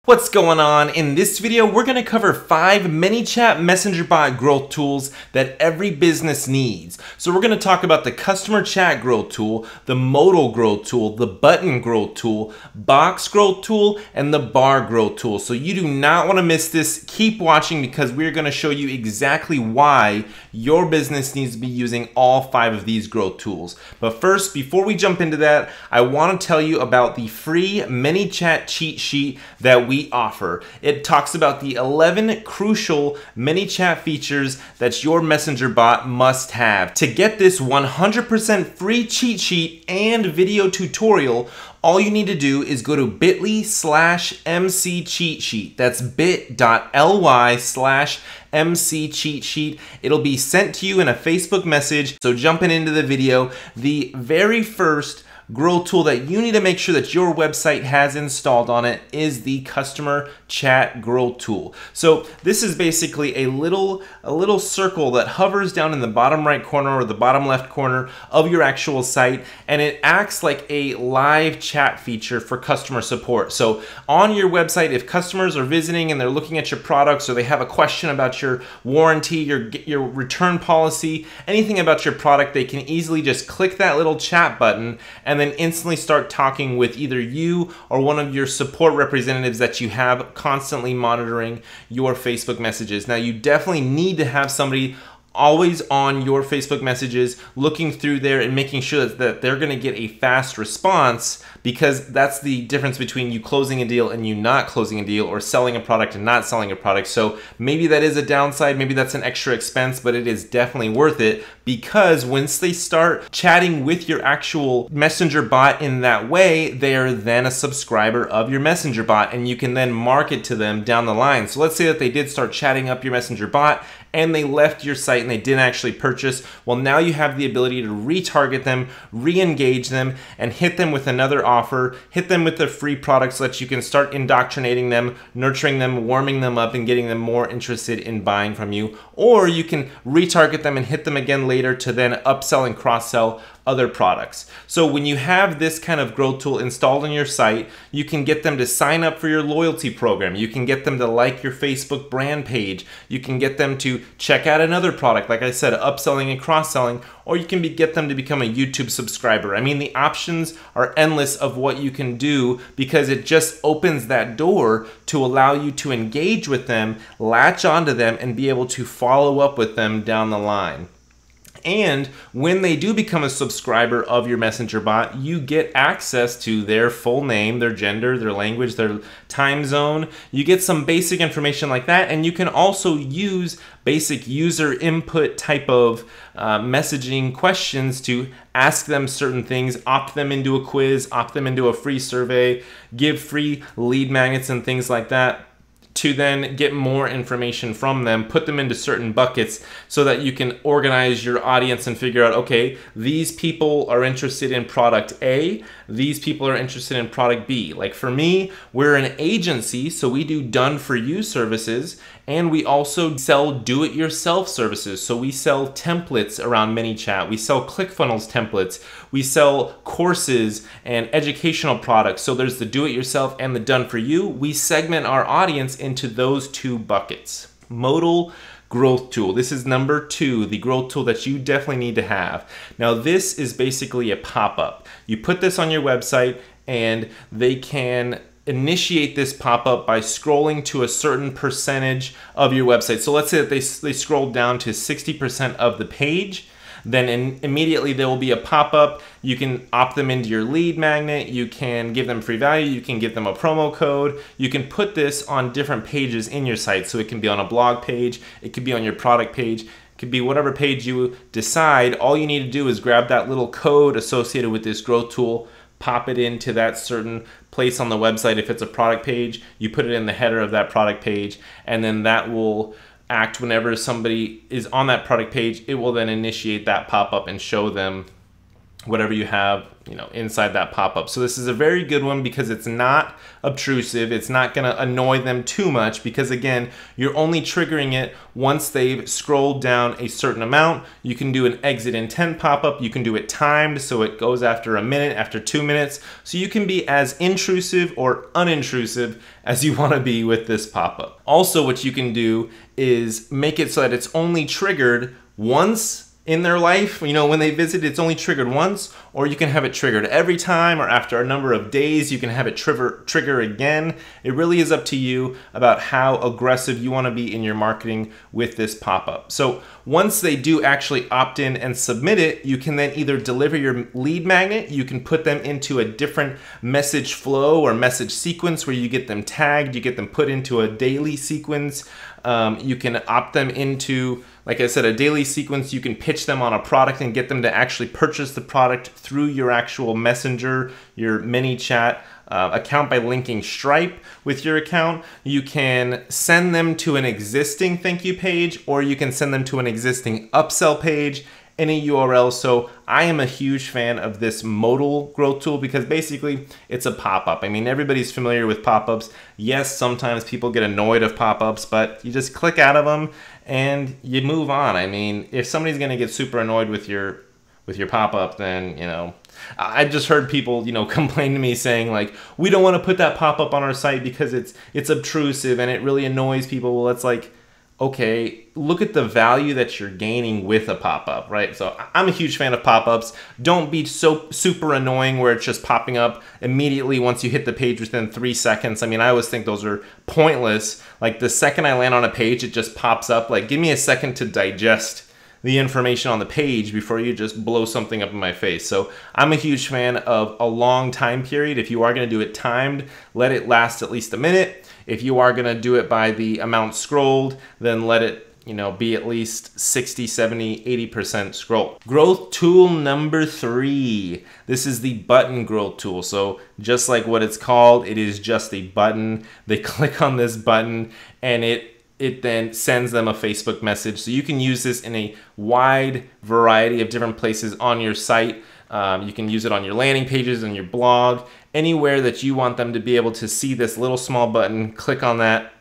What's going on? In this video, we're going to cover 5 ManyChat messenger bot growth tools that every business needs. So we're going to talk about the customer chat growth tool, the modal growth tool, the button growth tool, box growth tool, and the bar growth tool. So you do not want to miss this. Keep watching because we're going to show you exactly why your business needs to be using all 5 of these growth tools. But first, before we jump into that, I want to tell you about the free ManyChat cheat sheet that we offer. It talks about the 11 crucial ManyChat features that your messenger bot must have. To get this 100% free cheat sheet and video tutorial, all you need to do is go to bit.ly/MC cheat sheet. That's bit.ly/MC cheat sheet. It'll be sent to you in a Facebook message. So jumping into the video, the very first growth tool that you need to make sure that your website has installed on it is the customer chat growth tool. So this is basically a little circle that hovers down in the bottom right corner or the bottom left corner of your actual site, and it acts like a live chat feature for customer support. So on your website, if customers are visiting and they're looking at your products or they have a question about your warranty, your return policy, anything about your product, they can easily just click that little chat button and then instantly start talking with either you or one of your support representatives that you have constantly monitoring your Facebook messages. Now, you definitely need to have somebody always on your Facebook messages, looking through there and making sure that they're going to get a fast response, because that's the difference between you closing a deal and you not closing a deal, or selling a product and not selling a product. So maybe that is a downside, maybe that's an extra expense, but it is definitely worth it, because once they start chatting with your actual messenger bot in that way, they are then a subscriber of your messenger bot, and you can then market to them down the line. So let's say that they did start chatting up your messenger bot and they left your site and they didn't actually purchase. Well, now you have the ability to retarget them, re-engage them, and hit them with another offer, hit them with a free product so that you can start indoctrinating them, nurturing them, warming them up, and getting them more interested in buying from you. Or you can retarget them and hit them again later to then upsell and cross-sell other products. So when you have this kind of growth tool installed on your site, you can get them to sign up for your loyalty program. You can get them to like your Facebook brand page. You can get them to check out another product, like I said, upselling and cross-selling, or you can get them to become a YouTube subscriber. I mean, the options are endless of what you can do, because it just opens that door to allow you to engage with them, latch onto them, and be able to follow up with them down the line. And when they do become a subscriber of your messenger bot, you get access to their full name, their gender, their language, their time zone. You get some basic information like that, and you can also use basic user input type of messaging questions to ask them certain things, opt them into a quiz, opt them into a free survey, give free lead magnets and things like that, to then get more information from them, put them into certain buckets so that you can organize your audience and figure out, okay, these people are interested in product A, these people are interested in product B. Like for me, we're an agency, so we do done for you services, and we also sell do-it-yourself services. So we sell templates around ManyChat, we sell ClickFunnels templates, we sell courses and educational products. So there's the do-it-yourself and the done for you. We segment our audience into those 2 buckets. Modal Growth Tool. This is number 2, the growth tool that you definitely need to have. Now, this is basically a pop-up. You put this on your website and they can initiate this pop-up by scrolling to a certain percentage of your website. So let's say that they scroll down to 60% of the page. Then immediately there will be a pop-up. You can opt them into your lead magnet. You can give them free value. You can give them a promo code. You can put this on different pages in your site. So it can be on a blog page. It could be on your product page. It could be whatever page you decide. All you need to do is grab that little code associated with this growth tool, pop it into that certain place on the website. If it's a product page, you put it in the header of that product page, and then that will act whenever somebody is on that product page. It will then initiate that pop-up and show them whatever you have, inside that pop-up. So this is a very good one because it's not obtrusive. It's not going to annoy them too much because, again, you're only triggering it once they've scrolled down a certain amount. You can do an exit intent pop-up. You can do it timed, so it goes after a minute, after 2 minutes. So you can be as intrusive or unintrusive as you want to be with this pop-up. Also, what you can do is make it so that it's only triggered once in their life. When they visit, it's only triggered once, or you can have it triggered every time, or after a number of days, you can have it trigger again. It really is up to you about how aggressive you want to be in your marketing with this pop-up. So once they do actually opt in and submit it, you can then either deliver your lead magnet, you can put them into a different message flow or message sequence where you get them tagged, you get them put into a daily sequence. You can opt them into, like I said, a daily sequence. You can pitch them on a product and get them to actually purchase the product through your actual messenger, your ManyChat account by linking Stripe with your account. You can send them to an existing thank you page, or you can send them to an existing upsell page, any URL. So I am a huge fan of this Modal Growth Tool because basically it's a pop-up. I mean, everybody's familiar with pop-ups. Yes, sometimes people get annoyed of pop-ups, but you just click out of them and you move on. I mean, if somebody's gonna get super annoyed with your pop-up, then, I just heard people, complain to me saying like, we don't want to put that pop-up on our site because it's obtrusive and it really annoys people. Well, it's like, okay, look at the value that you're gaining with a pop-up, right? So I'm a huge fan of pop-ups. Don't be so super annoying where it's just popping up immediately once you hit the page within 3 seconds. I mean, I always think those are pointless. Like the second I land on a page, it just pops up. Like, give me a second to digest the information on the page before you just blow something up in my face. So I'm a huge fan of a long time period. If you are going to do it timed, let it last at least a minute. If you are going to do it by the amount scrolled, then let it be at least 60, 70, 80% scroll. Growth tool number 3. This is the button growth tool. So just like what it's called, it is just a button. They click on this button and it then sends them a Facebook message. So you can use this in a wide variety of different places on your site. You can use it on your landing pages, on your blog, anywhere that you want them to be able to see this little small button, click on that,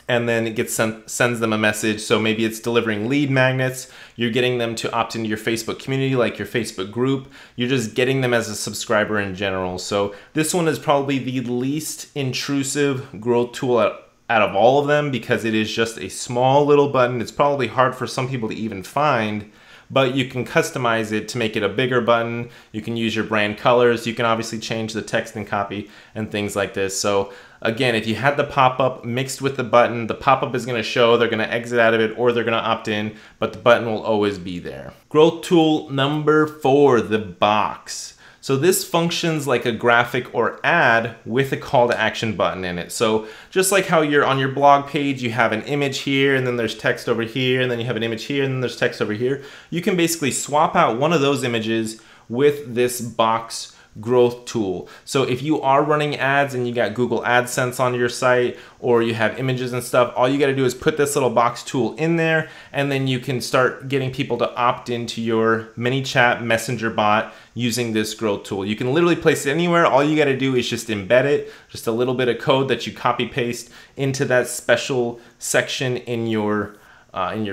and then it sends them a message. So maybe it's delivering lead magnets, you're getting them to opt into your Facebook community, like your Facebook group, you're just getting them as a subscriber in general. So this one is probably the least intrusive growth tool out of all of them because it is just a small little button. It's probably hard for some people to even find, but you can customize it to make it a bigger button. You can use your brand colors. You can obviously change the text and copy and things like this. So again, if you had the pop-up mixed with the button, the pop-up is gonna show, they're gonna exit out of it, or they're gonna opt in, but the button will always be there. Growth tool number 4, the box. So this functions like a graphic or ad with a call to action button in it. So just like how you're on your blog page, you have an image here and then there's text over here, and then you have an image here and then there's text over here. You can basically swap out one of those images with this box growth tool. So if you are running ads and you got Google AdSense on your site, or you have images and stuff, all you got to do is put this little box tool in there, and then you can start getting people to opt into your ManyChat messenger bot using this growth tool. You can literally place it anywhere. All you got to do is just embed it, just a little bit of code that you copy paste into that special section in your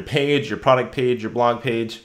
page, your product page, your blog page.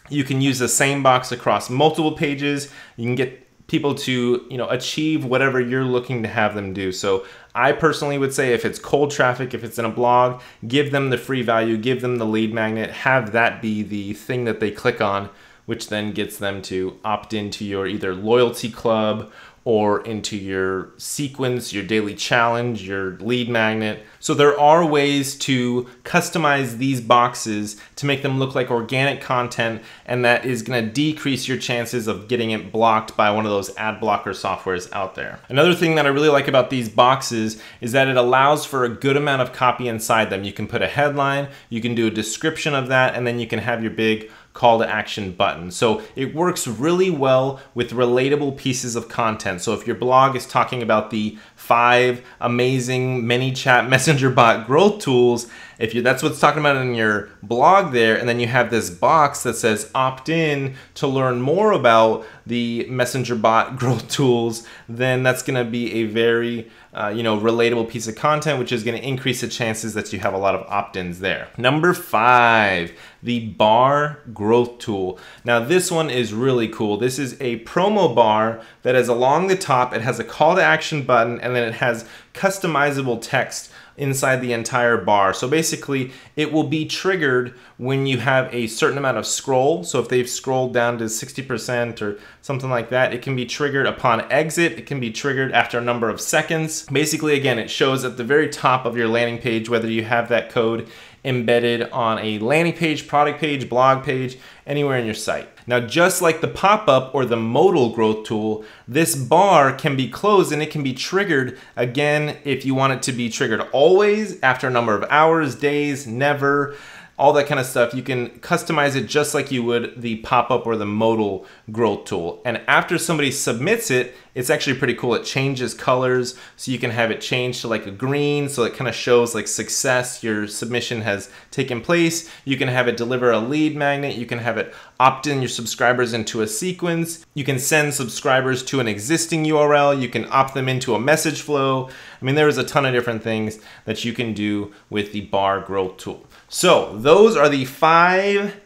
You can use the same box across multiple pages. You can get people to achieve whatever you're looking to have them do. So I personally would say if it's cold traffic, if it's in a blog, give them the free value, give them the lead magnet, have that be the thing that they click on, which then gets them to opt into your either loyalty club or into your sequence, your daily challenge, your lead magnet. So there are ways to customize these boxes to make them look like organic content, and that is gonna decrease your chances of getting it blocked by one of those ad blocker softwares out there. Another thing that I really like about these boxes is that it allows for a good amount of copy inside them. You can put a headline, you can do a description of that, and then you can have your big call to action button. So it works really well with relatable pieces of content. So if your blog is talking about the 5 amazing ManyChat messenger bot growth tools, that's what's talking about in your blog there, and then you have this box that says opt in to learn more about the Messenger bot growth tools, then that's going to be a very relatable piece of content, which is going to increase the chances that you have a lot of opt-ins there. Number 5, the bar growth tool. Now this one is really cool. This is a promo bar that is along the top. It has a call to action button, and then it has customizable text inside the entire bar. So basically it will be triggered when you have a certain amount of scroll. So if they've scrolled down to 60% or something like that, it can be triggered upon exit. It can be triggered after a number of seconds. Basically, again, it shows at the very top of your landing page whether you have that code embedded on a landing page, product page, blog page, anywhere in your site. Now, just like the pop-up or the modal growth tool, this bar can be closed and it can be triggered again if you want it to be triggered always, after a number of hours, days, never, all that kind of stuff. You can customize it just like you would the pop-up or the modal growth tool. And after somebody submits it, it's actually pretty cool. It changes colors, so you can have it change to like a green, so it kind of shows like success, your submission has taken place. You can have it deliver a lead magnet. You can have it opt in your subscribers into a sequence. You can send subscribers to an existing URL. You can opt them into a message flow. I mean, there is a ton of different things that you can do with the bar growth tool. So those are the 5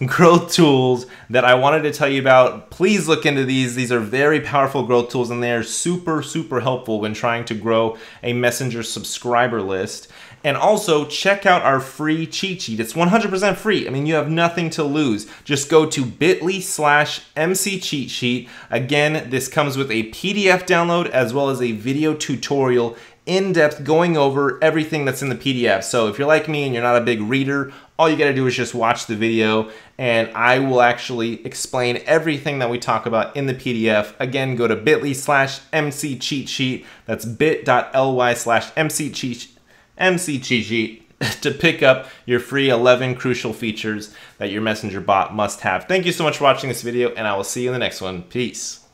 growth tools that I wanted to tell you about. Please look into these. These are very powerful growth tools, and they are super, super helpful when trying to grow a Messenger subscriber list. And also check out our free cheat sheet. It's 100% free. I mean, you have nothing to lose. Just go to bit.ly/MC cheat sheet. Again, this comes with a PDF download as well as a video tutorial in depth going over everything that's in the PDF. So if you're like me and you're not a big reader, all you gotta do is just watch the video, and I will actually explain everything that we talk about in the PDF. Again, go to bit.ly/MC cheat sheet. That's bit.ly/MC cheat sheet to pick up your free 11 crucial features that your Messenger bot must have. Thank you so much for watching this video, and I will see you in the next one. Peace.